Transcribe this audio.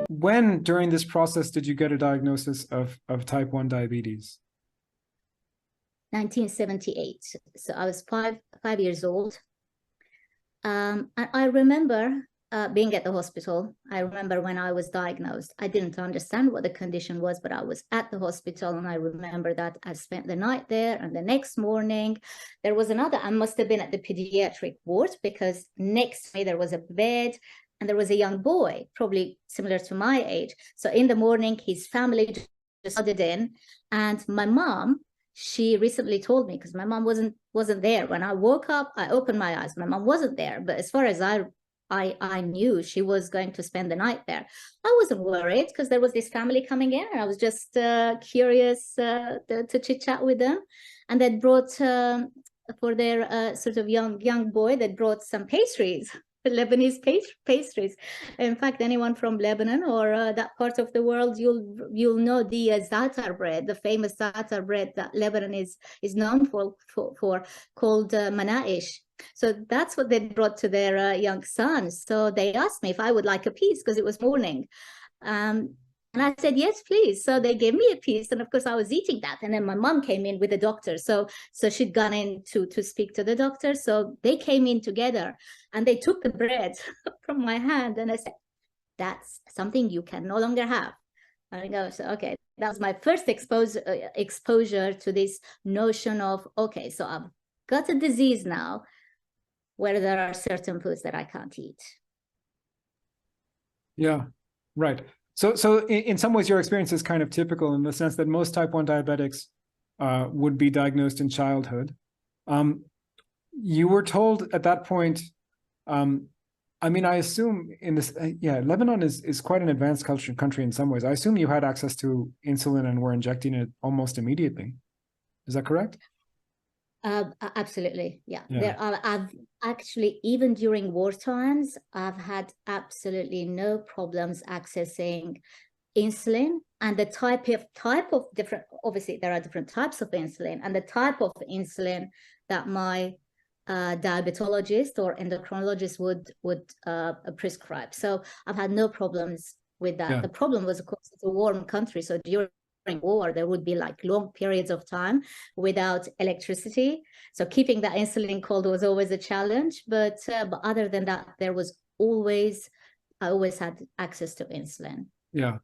When during this process did you get a diagnosis of type 1 diabetes? 1978. So I was five years old. And I remember being at the hospital. I remember when I was diagnosed, I didn't understand what the condition was, but I was at the hospital, and I remember that I spent the night there, and the next morning there was another, I must have been at the pediatric ward, because next to me there was a bed, and there was a young boy, probably similar to my age. So in the morning, his family just started in, and my mom, she recently told me, because my mom wasn't there when I woke up. I opened my eyes, my mom wasn't there, but as far as I knew, she was going to spend the night there. I wasn't worried, because there was this family coming in, and I was just curious to chit chat with them. And they brought for their sort of young boy, they brought some pastries. Lebanese pastries. In fact, anyone from Lebanon or that part of the world, you'll know the za'atar bread, the famous za'atar bread that Lebanon is known for called manaish. So that's what they brought to their young son. So they asked me if I would like a piece, because it was morning. And I said, yes, please. So they gave me a piece. And of course, I was eating that. And then my mom came in with the doctor. So she'd gone in to speak to the doctor. So they came in together, and they took the bread from my hand. And I said, that's something you can no longer have. And I go, so, okay, that was my first exposure to this notion of, okay, so I've got a disease now where there are certain foods that I can't eat. Yeah, right. So in some ways, your experience is kind of typical in the sense that most type 1 diabetics would be diagnosed in childhood. You were told at that point, I mean, I assume in this, Lebanon is quite an advanced country in some ways. I assume you had access to insulin and were injecting it almost immediately. Is that correct? Absolutely, yeah. I've actually, even during war times, I've had absolutely no problems accessing insulin, and the type of different, obviously there are different types of insulin, and the type of insulin that my diabetologist or endocrinologist would prescribe. So I've had no problems with that. The problem was, of course, it's a warm country, so during war there would be like long periods of time without electricity, so keeping that insulin cold was always a challenge. But other than that, I always had access to insulin. Yeah,